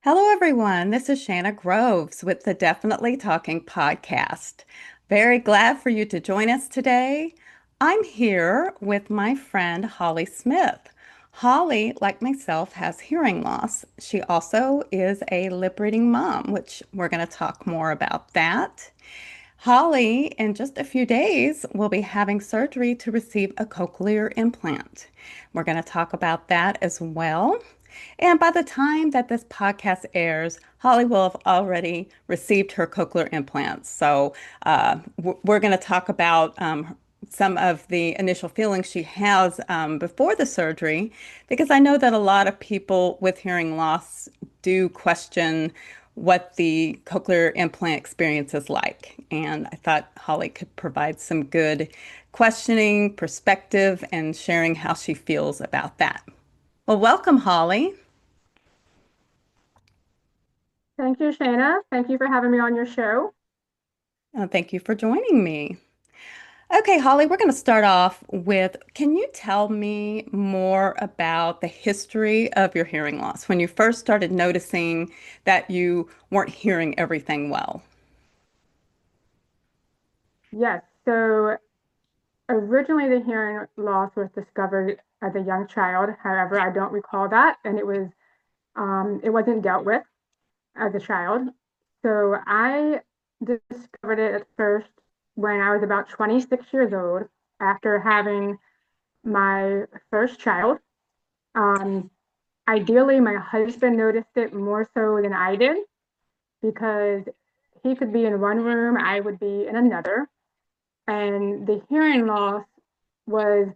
Hello, everyone. This is Shanna Groves with the Definitely Talking podcast. Very glad for you to join us today. I'm here with my friend Holly Smith. Holly, like myself, has hearing loss. She also is a lip reading mom, which we're going to talk more about that. Holly, in just a few days, will be having surgery to receive a cochlear implant. We're going to talk about that as well. And by the time that this podcast airs, Holly will have already received her cochlear implants. So we're going to talk about some of the initial feelings she has before the surgery, because I know that a lot of people with hearing loss do question what the cochlear implant experience is like. And I thought Holly could provide some good questioning, perspective, and sharing how she feels about that. Well, welcome, Holly. Thank you, Shanna. Thank you for having me on your show. Thank you for joining me. Okay, Holly, we're going to start off with, can you tell me more about the history of your hearing loss when you first started noticing that you weren't hearing everything well? Yes, so originally the hearing loss was discovered as a young child. However, I don't recall that, and it wasn't dealt with as a child. So I discovered it at first when I was about 26 years old after having my first child. Um, Ideally, my husband noticed it more so than I did because he could be in one room, I would be in another. And the hearing loss was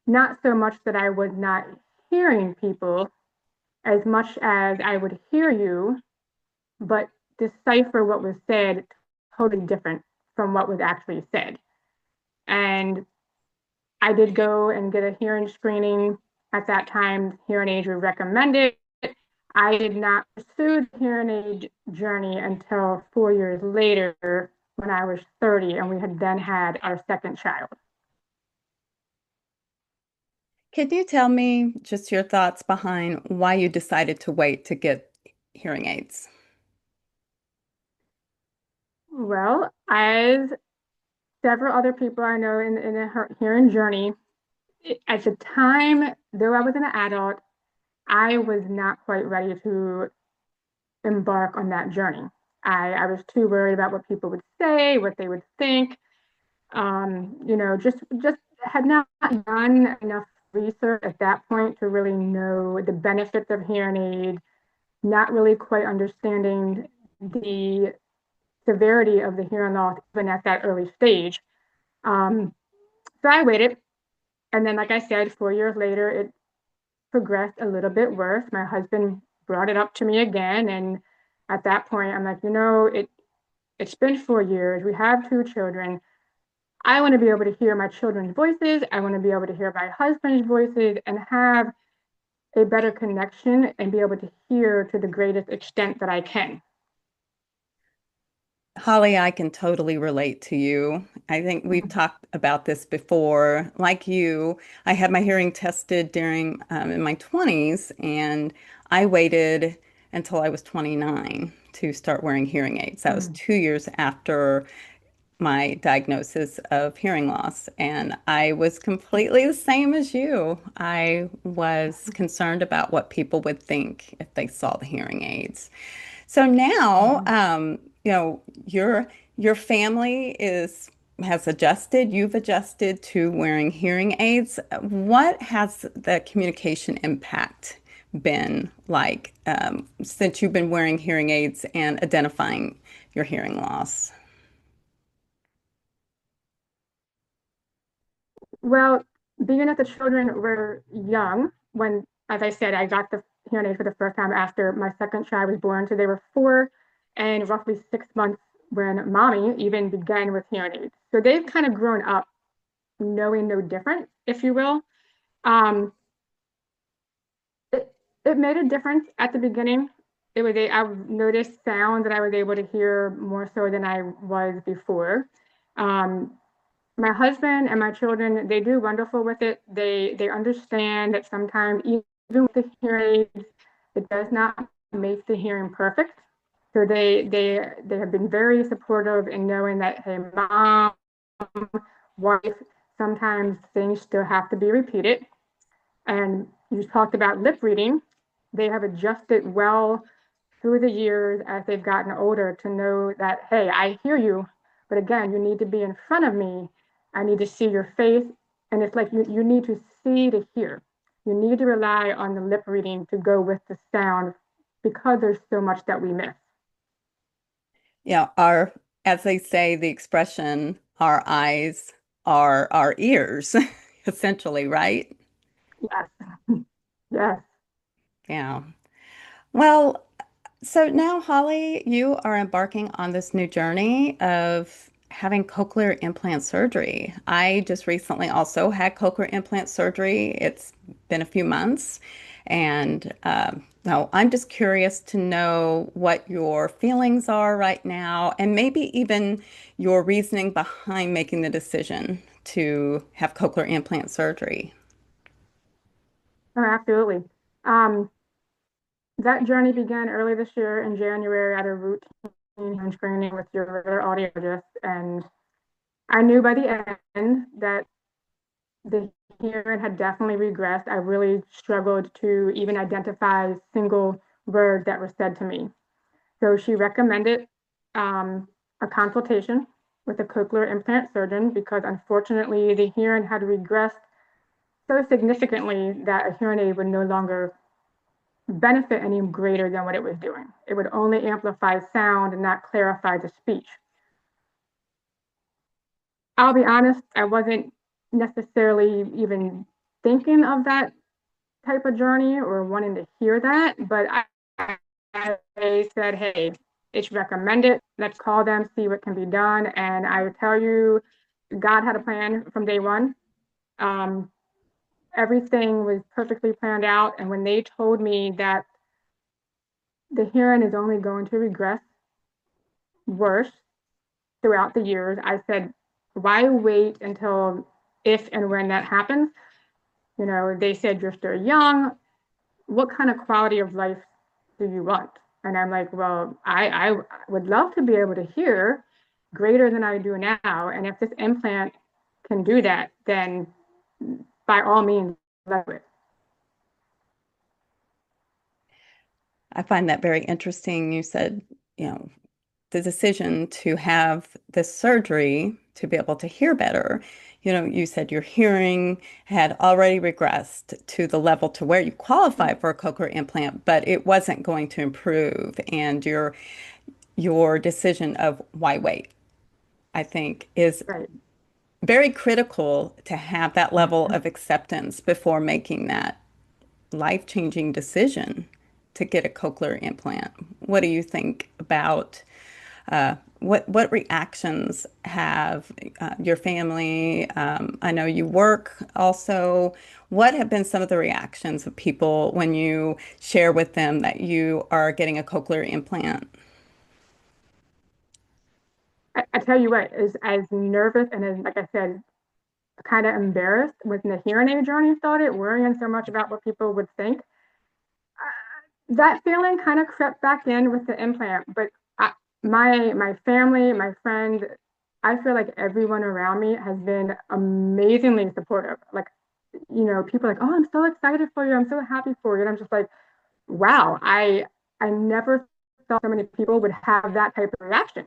not so much that I was not hearing people as much as I would hear you, but decipher what was said totally different from what was actually said. And I did go and get a hearing screening at that time. Hearing aids were recommended. I did not pursue the hearing aid journey until 4 years later when I was 30 and we had then had our second child. Can you tell me just your thoughts behind why you decided to wait to get hearing aids? Well, as several other people I know in the hearing journey, at the time, though I was an adult, I was not quite ready to embark on that journey. I was too worried about what people would say, what they would think. Just had not done enough research at that point to really know the benefits of hearing aids, not really quite understanding the severity of the hearing loss even at that early stage. Um, so I waited. And then, like I said, 4 years later, it progressed a little bit worse. My husband brought it up to me again. And at that point, I'm like, it's been 4 years. We have two children. I want to be able to hear my children's voices. I want to be able to hear my husband's voices and have a better connection and be able to hear to the greatest extent that I can. Holly, I can totally relate to you. I think we've talked about this before. Like you, I had my hearing tested during in my 20s, and I waited until I was 29 to start wearing hearing aids. That was Mm. 2 years after my diagnosis of hearing loss, and I was completely the same as you. I was concerned about what people would think if they saw the hearing aids. So now, Mhm. your family is has adjusted, you've adjusted to wearing hearing aids. What has the communication impact been like since you've been wearing hearing aids and identifying your hearing loss? Well, being that the children were young when, as I said, I got the hearing aid for the first time after my second child was born. So they were 4 and roughly 6 months when mommy even began with hearing aids. So they've kind of grown up knowing no different, if you will. Um, it, it made a difference at the beginning. I noticed sound that I was able to hear more so than I was before. Um, my husband and my children, they do wonderful with it. They understand that sometimes even with the hearing aids, it does not makes the hearing perfect. So they have been very supportive in knowing that, hey, mom, wife, sometimes things still have to be repeated. And you talked about lip reading. They have adjusted well through the years as they've gotten older to know that, hey, I hear you, but again, you need to be in front of me. I need to see your face. And it's like you need to see to hear. You need to rely on the lip reading to go with the sound because there's so much that we miss. Yeah, as they say, the expression, our eyes are our ears, essentially, right? Yes, yes. Yeah. Well, so now, Holly, you are embarking on this new journey of having cochlear implant surgery. I just recently also had cochlear implant surgery. It's been a few months. And no, I'm just curious to know what your feelings are right now, and maybe even your reasoning behind making the decision to have cochlear implant surgery. Oh, absolutely. Um, that journey began early this year in January at a routine hearing screening with your regular audiologist, and I knew by the end that the hearing had definitely regressed. I really struggled to even identify single words that were said to me. So she recommended a consultation with a cochlear implant surgeon because unfortunately the hearing had regressed so significantly that a hearing aid would no longer benefit any greater than what it was doing. It would only amplify sound and not clarify the speech. I'll be honest, I wasn't necessarily even thinking of that type of journey or wanting to hear that, but I said, hey, it's recommended. Let's call them, see what can be done. And I would tell you, God had a plan from day one. Um, Everything was perfectly planned out. And when they told me that the hearing is only going to regress worse throughout the years, I said, why wait until if and when that happens? You know, they said you're still young. What kind of quality of life do you want? And I'm like, well, I would love to be able to hear greater than I do now. And if this implant can do that, then by all means, let it. I find that very interesting. You said, you know, the decision to have this surgery to be able to hear better. You said your hearing had already regressed to the level to where you qualify for a cochlear implant, but it wasn't going to improve. And your decision of why wait, I think, is Right. very critical to have that level of acceptance before making that life-changing decision to get a cochlear implant. What do you think about what reactions have your family? I know you work also. What have been some of the reactions of people when you share with them that you are getting a cochlear implant? I tell you what, as nervous and as, like I said, kind of embarrassed when the hearing aid journey started, worrying so much about what people would think. That feeling kind of crept back in with the implant, but my family, my friends, I feel like everyone around me has been amazingly supportive. Like, people are like, "Oh, I'm so excited for you. I'm so happy for you." And I'm just like, "Wow, I never thought so many people would have that type of reaction."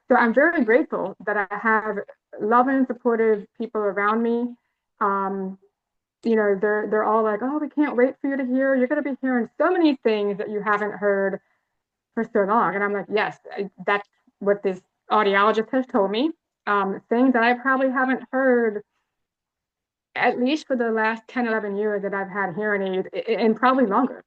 So I'm very grateful that I have loving, supportive people around me. Um, they're all like, "Oh, we can't wait for you to hear. You're going to be hearing so many things that you haven't heard for so long." And I'm like, yes, that's what this audiologist has told me. Things that I probably haven't heard at least for the last 10, 11 years that I've had hearing aids, and probably longer.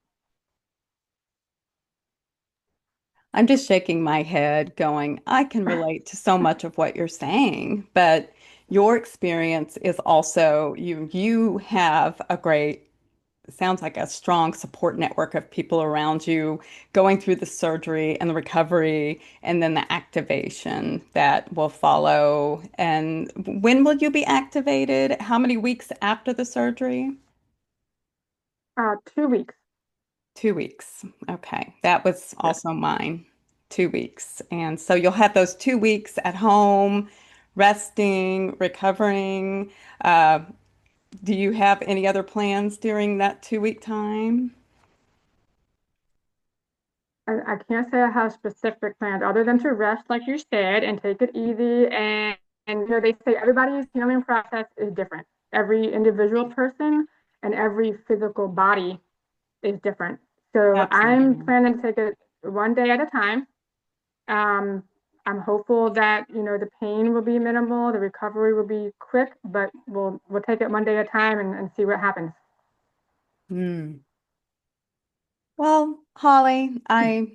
I'm just shaking my head, going, I can relate to so much of what you're saying, but your experience is also you have a great, sounds like a strong support network of people around you going through the surgery and the recovery and then the activation that will follow. And when will you be activated? How many weeks after the surgery? 2 weeks. 2 weeks. Okay. That was Yes. also mine. 2 weeks. And so you'll have those 2 weeks at home, resting, recovering. Uh, do you have any other plans during that 2 week time? I can't say I have specific plans other than to rest, like you said, and take it easy. And they say everybody's healing process is different. Every individual person and every physical body is different. So I'm Absolutely. planning to take it one day at a time. Um, I'm hopeful that the pain will be minimal, the recovery will be quick, but we'll take it one day at a time and see what happens. Hmm. Well, Holly, I,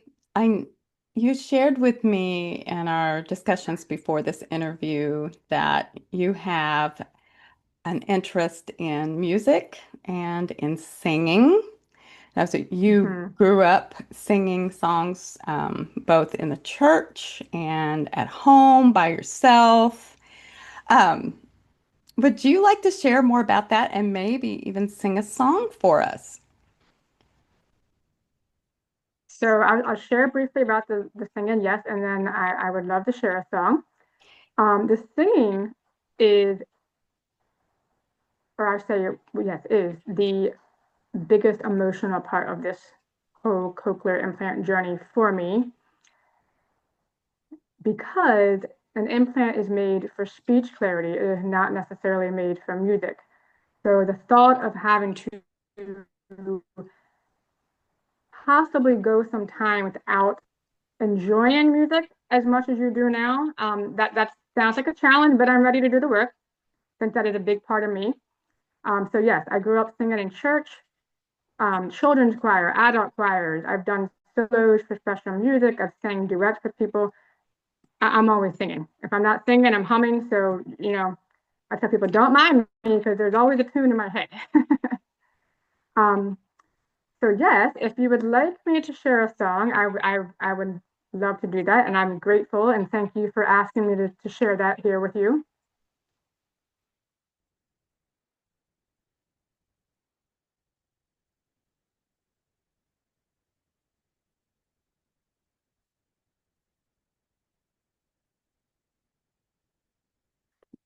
you shared with me in our discussions before this interview that you have an interest in music and in singing. Now, so you Mhm. grew up singing songs both in the church and at home by yourself. Um, would you like to share more about that and maybe even sing a song for us? So I'll share briefly about the singing, yes, and then I would love to share a song. The singing is, or I say, yes, is the biggest emotional part of this whole cochlear implant journey for me because an implant is made for speech clarity. It is not necessarily made for music. So the thought of having to possibly go some time without enjoying music as much as you do now, that sounds like a challenge, but I'm ready to do the work since that is a big part of me. So yes, I grew up singing in church, children's choir, adult choirs. I've done solos for special music. I've sang duets with people. I'm always singing. If I'm not singing, I'm humming. So I tell people don't mind me because there's always a tune in my head. um, so yes, if you would like me to share a song, I would love to do that, and I'm grateful and thank you for asking me to share that here with you.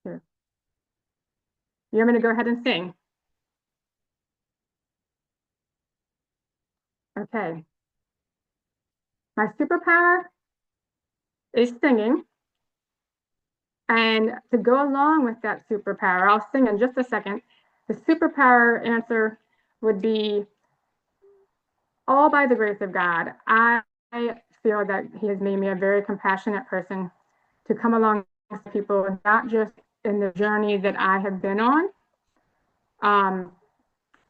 Here. You want me to go ahead and sing? Okay. My superpower is singing. And to go along with that superpower, I'll sing in just a second. The superpower answer would be all by the grace of God. I feel that He has made me a very compassionate person to come along with people, not just in the journey that I have been on um,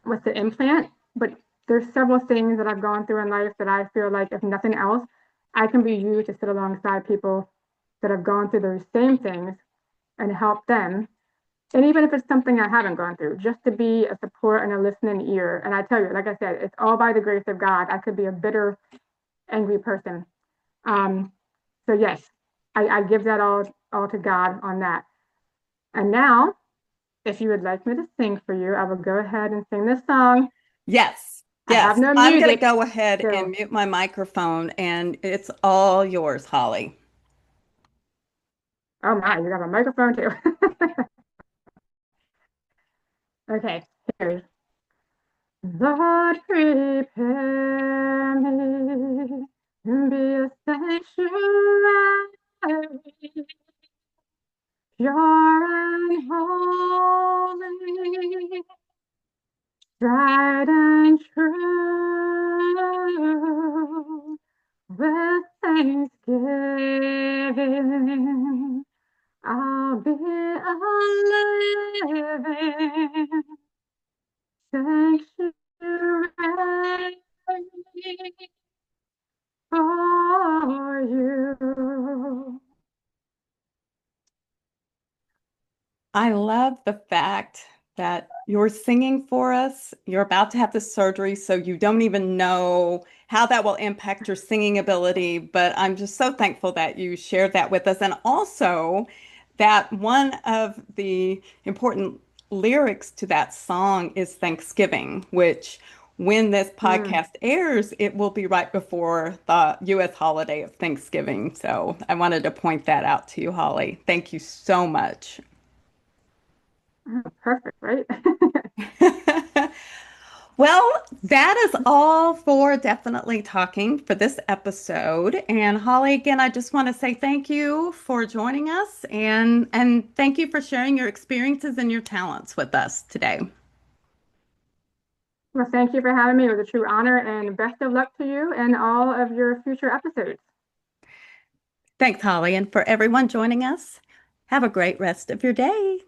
with the implant, but there's several things that I've gone through in life that I feel like, if nothing else, I can be used to sit alongside people that have gone through those same things and help them. And even if it's something I haven't gone through, just to be a support and a listening ear. And I tell you, like I said, it's all by the grace of God. I could be a bitter, angry person. Um, so yes, I give that all to God on that. And now, if you would like me to sing for you, I will go ahead and sing this song. Yes, I have yes. no I'm going to music, go ahead and so mute my microphone, and it's all yours, Holly. oh my, you got a microphone too. Okay, here's Lord, prepare me to be a sanctuary, pure and holy, tried and true, with thanksgiving. I'll be a living sanctuary for you. I love the fact that you're singing for us. You're about to have the surgery, so you don't even know how that will impact your singing ability. But I'm just so thankful that you shared that with us. And also that one of the important lyrics to that song is Thanksgiving, which when this Mm. podcast airs, it will be right before the U.S. holiday of Thanksgiving. So I wanted to point that out to you, Holly. Thank you so much. Oh, perfect, right? Well, that is all for Definitely Talking for this episode. And Holly, again, I just want to say thank you for joining us and thank you for sharing your experiences and your talents with us today. Well, thank you for having me. It was a true honor, and best of luck to you and all of your future episodes. Thanks, Holly, and for everyone joining us, have a great rest of your day.